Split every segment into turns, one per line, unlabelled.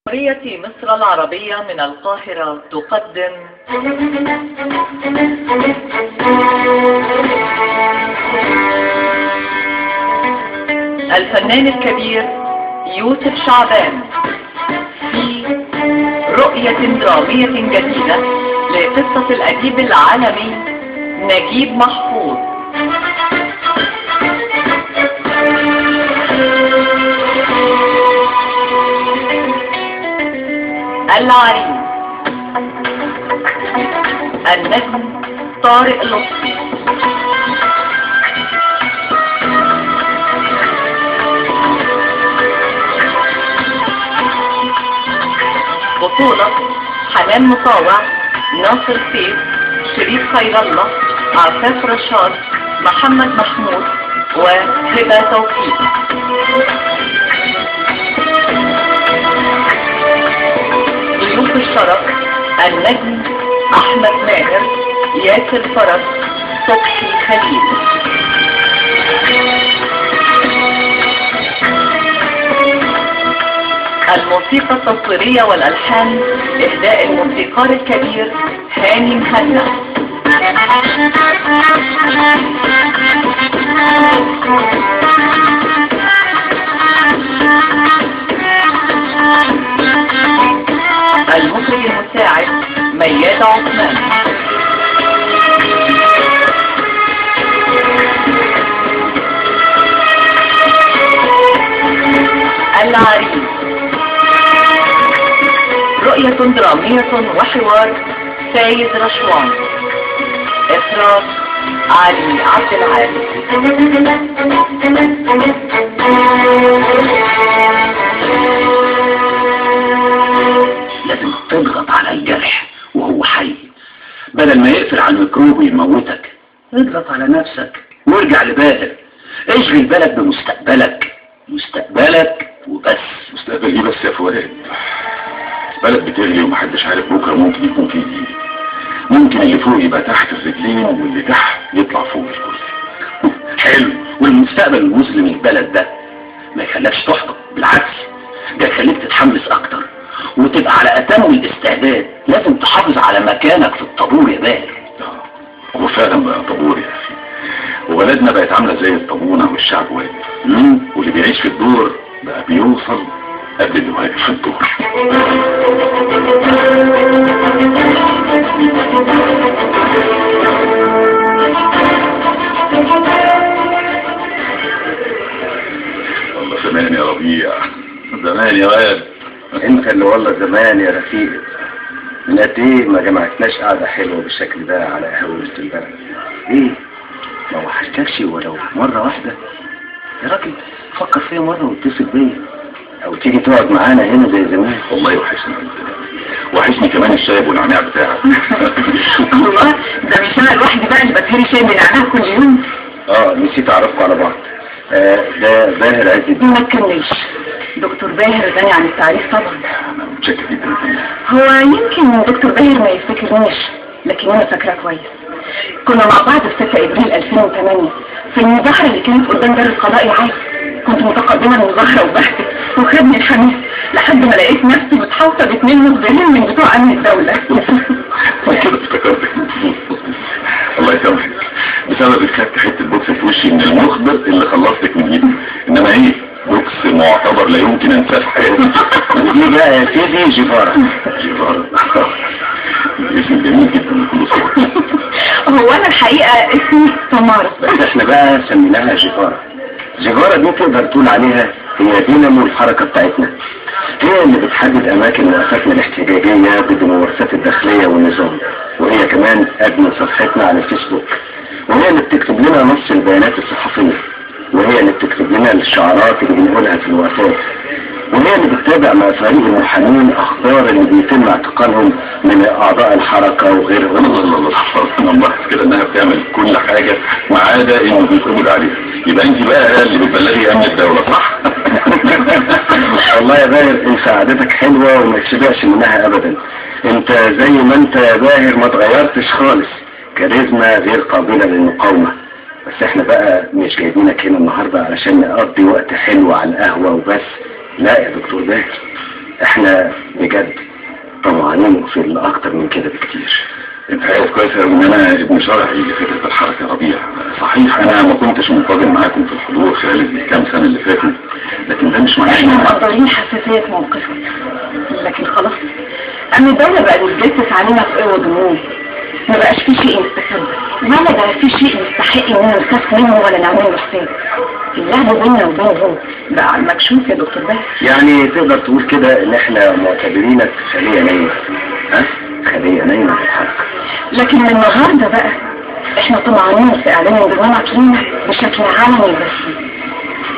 جمهورية مصر العربية من القاهرة تقدم الفنان الكبير يوسف شعبان في رؤية درامية جديدة لقصة الأديب العالمي نجيب محفوظ. العريس النجم طارق لطفي، بطولة حنان مطاوع، ناصر سيف، شريف خير الله، عفاف رشاد، محمد محمود وهبة توفيق. ضيوف الشرف النجم احمد ماهر، ياسر فرج، صبحي خليل. الموسيقى التصويرية والالحان اهداء الموسيقار الكبير هاني مهنا. المخرج المساعد مياد عثمان. العريس رؤية درامية وحوار سيد رشوان، إخراج علي عبد العال.
لازم تضغط على الجرح وهو حي بدل ما يقفل على الميكروب ويموتك. اضغط على نفسك وارجع لبالك، اشغل بالك بمستقبلك، مستقبلك وبس.
مستقبل ايه بس يا فؤاد؟ البلد بتغلي ومحدش عارف بكره ممكن يكون فيه ايه. ممكن اللي فوق يبقى تحت الرجلين واللي تحت يطلع فوق الكرسي.
حلو. والمستقبل المظلم البلد ده ما يخليكش تحبط، بالعكس ده يخليك تتحمس اكتر وتبقى على اتم الاستعداد. لازم تحافظ على مكانك في الطابور يا باهر.
هو فعلا بقى طابور يا اخي، وبلدنا بقت عامله زي الطابونه والشعب واقف، واللي بيعيش في الدور بقى بيوصل قبل اللي واقف في الدور. والله زمان يا ربيع، زمان يا واد.
انت اللي والله زمان يا رفيق. من قد ايه ما جمعتناش قعده حلوه بالشكل ده على قهوه وسط البلد. ايه ما وحشتكش ولو مره واحده؟ يا راجل فكر فيا مره واتصل بيا، او تيجي تقعد معانا هنا زي زمان.
والله وحشني كمان الشاي والنعناع بتاعك.
والله ده مش انا لوحدي بقى اللي بتهري شاي بالنعناع كل يوم.
نسيت اعرفكم على بعض. ده باهر عز الدين.
ما تكملش، دكتور باهر غني عن التعريف طبعا.
انا متشكر جدا.
هو يمكن دكتور باهر ما يفتكرنيش، لكن انا فاكراه كويس. كنا مع بعض في 6 ابريل 2008 في المظاهره اللي كانت قدام دار القضاء العام. كنت متقدمه المظاهره وبهتت وخدني الحماس لحد ما لقيت نفسي متحوطه ب2 مخبرين من بتوع امن الدوله.
كده افتكرتك. الله يسامحك، بسبب خدت حته بوكس في وشي من المخبر اللي خلصتك من ايدي. انما ايه، بوكس معتبر لا يمكن انساه في حياتي.
ودي بقى يا سيدي جيفارا.
جيفارا اسم جميل جدا بكل صوت.
هو انا الحقيقه اسمي تمارا،
بس احنا بقى سميناها جيفارا. جيفارا دي تقدر تقول عليها هي دينامو الحركه بتاعتنا، هي اللي بتحدد اماكن وقفاتنا الاحتجاجيه ضد الممارسات الداخليه والنظام، وهي كمان ادمن صفحتنا على الفيسبوك، وهي اللي بتكتب لنا نص البيانات الصحفيه، وهي اللي بتكتب لنا الشعارات اللي بنقولها في الوقفات، وهي اللي بتتابع مع فريق المحامين اخبار اللي بيتم اعتقالهم من اعضاء الحركه وغيرهم.
الله انا ملاحظ كده انها بتعمل كل حاجه ما عدا انه بيقبض عليها. يبقى انت بقى اللي بتبلغي امن الدوله، صح؟
والله يا باهر انت قعدتك حلوه وما تشبعش منها ابدا. انت زي ما انت يا باهر ما اتغيرتش خالص، كاريزما غير قابله للمقاومه. بس احنا بقى مش جايبينك هنا النهارده علشان نقضي وقت حلو على القهوه وبس، لا يا دكتور باهر، احنا بجد طمعانين في الاكتر من كده بكتير.
انت عارف كويس ان انا ابن شرعي لفكرة الحركة ربيع. صحيح انا ما كنتش منتظم معاكم في الحضور خلال الكام سنة اللي فاتوا، لكن ده مش معناه
احنا مقدرين حساسية موقفك، لكن خلاص أما الدولة بقى بتجسس علينا في قوة جنون، ما بقاش في شيء يستخبى، ولا بقى في شيء يستحق اننا نخاف منه ولا نعمله حساب. اللعب بيننا وبينهم بقى على المكشوف يا دكتور باسل.
يعني تقدر تقول كده ان احنا معتبرينك خلية نايمة، ها؟ خلية نايمة في الحركة.
لكن من النهارده بقى احنا طمعانين في اعلان انضمامك لينا بشكل عالمي ورسمي.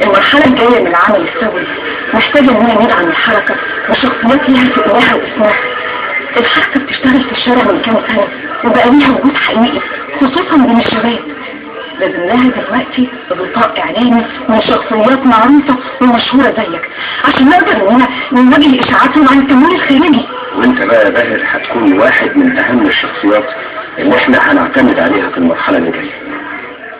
المرحلة الجاية من العمل السوي محتاجة اننا ندعم الحركة بشخصيات لها سؤالها واسمها. الحركة بتشتغل في الشارع من كام سنة وبقى ليها وجود حقيقي خصوصا بين الشباب. لازم لها دلوقتي غطاء اعلامي من شخصيات معروفة ومشهورة زيك عشان نقدر اننا نواجه اشاعاتهم عن التمويل الخارجي.
وانت بقى يا باهر هتكون واحد من اهم الشخصيات اللي احنا هنعتمد عليها في المرحلة اللي جاية.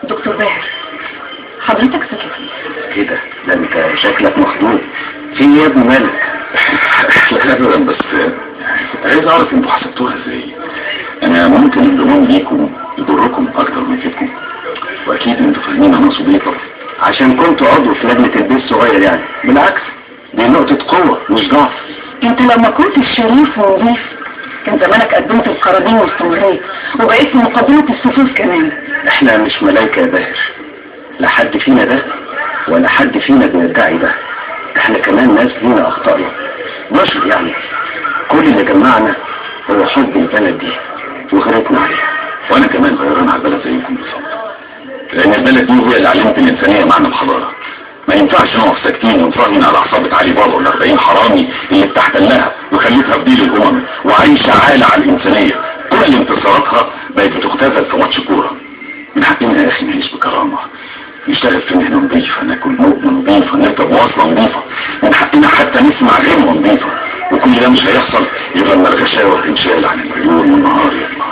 دكتور باهر حضرتك ساكت
كده؟ ده انت شكلك مخدوع. في ايه يا ابن مالك؟
لا ابدا، بس عايز اعرف انتوا حسبتوها ازاي. انا ممكن الانضمام ليكم يضركم اكتر من كده، واكيد انتوا فاهمين انا اقصد ايه طبعا.
عشان كنت عضو في لجنة البيت الصغير يعني. بالعكس دي نقطة قوة مش ضعف.
انت لما كنت شريف ونظيف كان زمانك قدمت القرابين واستمريت وبقيت في مقدمة الصفوف كمان.
احنا مش ملايكة يا باهر، لا حد فينا ده ولا حد فينا بيدعي ده. احنا كمان ناس لينا اخطائنا، بشر يعني. كل اللي جمعنا هو حب البلد دي وغيرتنا عليها.
وانا كمان غيران على البلد زيكم بالظبط، لان البلد دي هي اللي علمت الانسانية معنى الحضارة. ما ينفعش نقف ساكتين ونفرهن على عصابة علي بابا وال40 حرامي اللي بتحتلها وخليتها بديل الامم وعايشة عالة على الانسانية. كل انتصاراتها بقت بتختزل في ماتش كورة. من حقنا يا اخي نعيش بكرامة، نشتغل في مهنة نظيفة، ناكل لقمة نظيفة، نركب مواصلة نظيفة. من حقنا حتى نسمع غنوة نظيفة، وكل ده مش هيحصل غير لما الغشاوة تنشال عن العيون والنهار يطلع.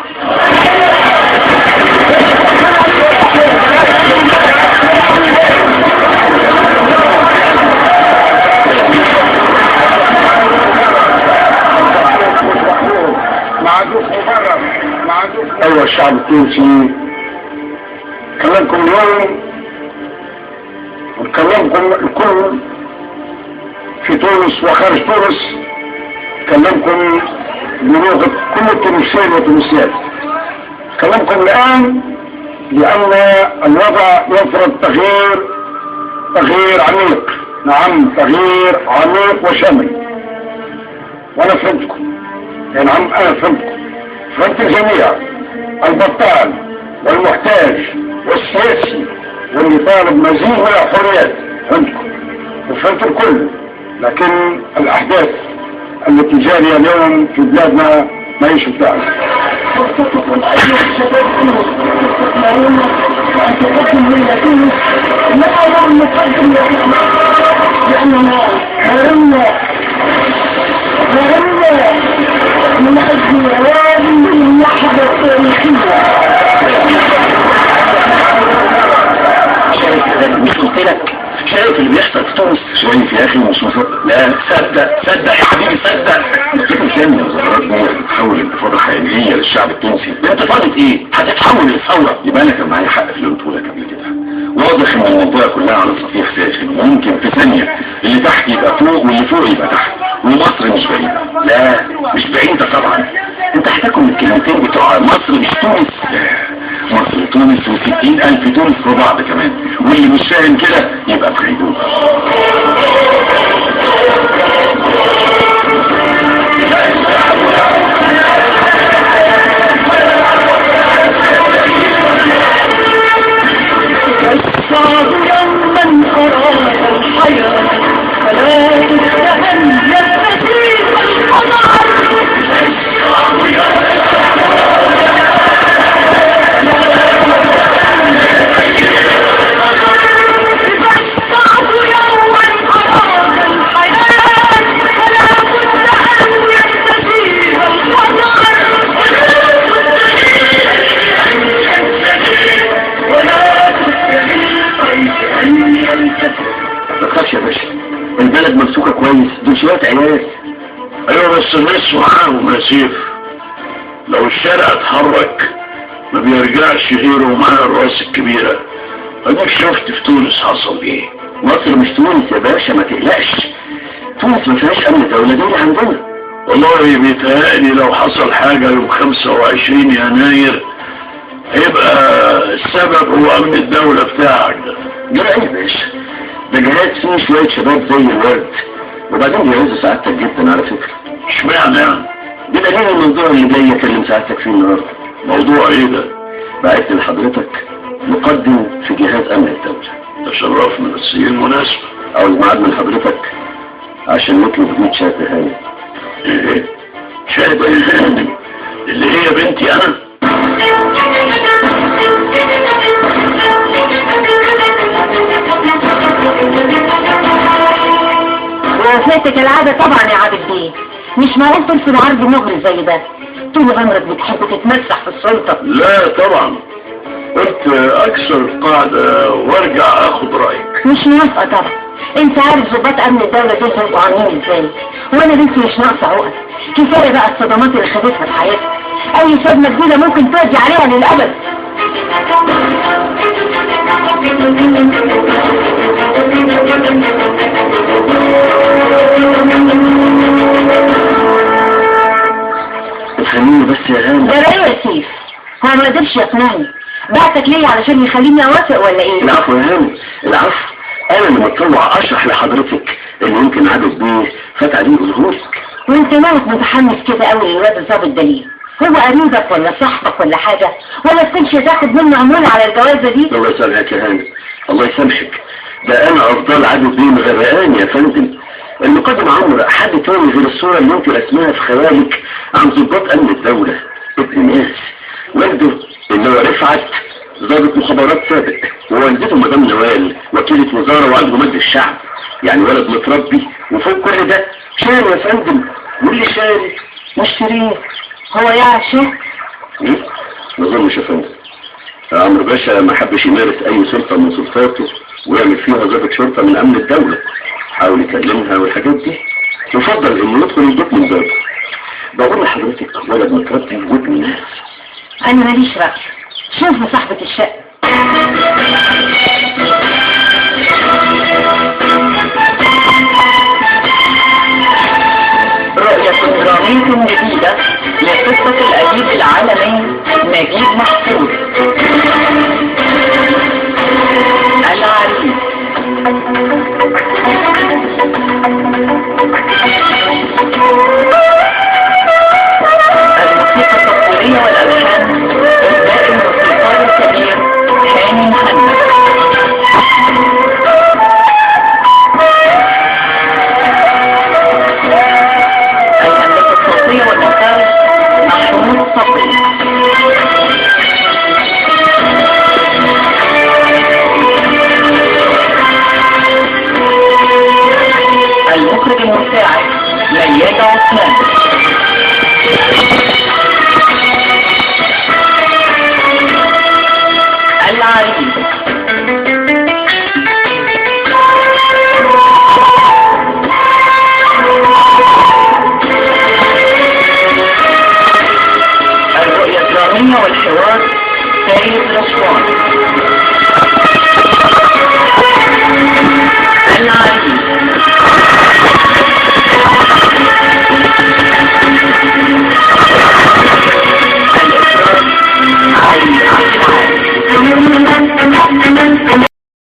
معزوف مبرر، معزوف.
ايوه الشعب التونسي كلامكم اليوم وكلامكم الكل في تونس وخارج تونس، كلامكم بلغة كل التونسيين والتونسيات. كلامكم الآن لأن الوضع يفرض تغيير عميق. نعم تغيير عميق وشامل. وأنا فهمتكم، يا نعم أنا فهمتكم، فهمت الجميع، البطال والمحتاج والسياسي واللي طالب مزيد من الحريات. فهمتكم وفهمت الكل، لكن الأحداث التي جارية اليوم في بلادنا ما هيش بتاعنا.
خطتكم أيها الشباب تونس تستثمرون وأن تقدم لنا تونس لا أرى نقدم لكم، لأننا هرمنا من أجل هذه اللحظة التاريخية.
مش قلت لك شايف اللي بيحصل في تونس؟
شايف يا اخي مش مصدق.
لا صدق يا حبيبي صدق.
كيف كان المظاهرات دي بتحول انتفاضة حقيقية للشعب التونسي؟
انتفاضة ايه؟ هتتحول للثورة.
يبقى انا كان معايا حق في اللي قلته لك قبل كده. واضح ان المنطقة كلها على صفيح ساخن، وممكن في ثانية اللي تحت يبقى فوق واللي فوق يبقى تحت، ومصر مش بعيدة.
لا مش بعيدة طبعا. انت هتاكل الكلمتين بتوع مصر مش تونس.
مصر وتونس و60,000 تونس في بعض كمان، واللي مش فاهم كده يبقى في حدود.
الشعب يوما أراد الحياة فلا تستهن يستسير القمر. الشعب
ما تخافش يا باشا، البلد ممسوكة كويس، دول شوية عيال
ايوه بس الناس معاهم يا سيف، لو الشارع اتحرك ما بيرجعش غيره ومعاه الراس الكبيرة. اديك شفت في تونس حصل ايه.
مصر مش تونس يا باشا، ما تقلقش. تونس ما فيهاش امن دولة زي عندنا.
والله بيتهيألي لو حصل حاجة يوم 25 يناير هيبقى السبب هو امن الدولة بتاعك ده.
جرى ايه يا باشا؟ ده جهاد فيه شوية شباب زي الورد، وبعدين بيعزوا سعادتك جدا على فكرة.
اشمعنى يعني؟
ده دليل الموضوع اللي جاي اكلم سعادتك فيه النهارده.
موضوع ايه ده؟
بعت لحضرتك مقدم في جهاز امن الدولة.
تشرفنا بس ايه المناسبة؟
عاوز ميعاد من حضرتك عشان نطلب 100 شهادة هاني.
ايه؟ شهادة هاني اللي هي بنتي انا؟
وفاتك العادة طبعا يا عابد بيه، مش معقول ترفض عرض مغري زي ده. طول عمرك بتحب تتمسح في السلطة.
لا طبعا، قلت اكسر القاعدة وارجع اخد رأيك.
مش موافقة طبعا، انت عارف ضباط امن الدولة دول هيبقوا عاملين ازاي، وانا بنتي مش ناقصة عقد. كفاية بقى الصدمات اللي خدتها في حياتها، اي صدمة جديدة ممكن تقضي عليها للأبد.
افهميني بس يا هاني.
ده ايه يا سيف؟ هو ما قدرش يقنعني، بعتك ليه علشان يخليني اوافق ولا ايه؟
العفو يا هاني، العفو. انا اللي متطوع اشرح لحضرتك اللي يمكن عدد بيه فات عليه ظهورك.
وانت مالك متحمس كده قوي للواد الظابط ده ليه؟ هو قريبك ولا صاحبك ولا حاجة؟ ولا تمشي تاخد منه عمولة على الجوازة دي؟
الله يسامحك يا هاني، الله يسامحك. ده انا افضل عدد بيه مغرقان يا فندم. المقدم عمرو حد تاني غير الصورة اللي انت رسمها في خيالك عن ضباط امن الدولة، ابن ناس. والده اللي هو رفعت ضابط مخابرات سابق، ووالدته مدام نوال وكيلة وزارة وعنده مجلس الشعب. يعني ولد متربي، وفوق كل ده شاري يا فندم. واللي شاري
مشتريه هو يعشق.
ايه؟ ما اظنش يا فندم. عمرو باشا ما حبش يمارس اي سلطة من سلطاته ويعمل فيها ضابط شرطة من امن الدولة. حاول يكلمها والحاجات دي، يفضل انه يدخل البيت من بابه. بقول لحضرتك ولد متربي وابن ناس.
انا ماليش رأي، شوف صاحبة الشقة. رؤية درامية جديدة لقصة الأديب العالمي نجيب محفوظ. العريس. الموسيقى التصويرية والألحان إهداء الموسيقار الكبير هاني محمد. الهندسة الصوتية والمونتاج محمود صبري. المخرج المساعد مياد عثمان. العريس. الرؤية الدرامية والحوار سيد رشوان.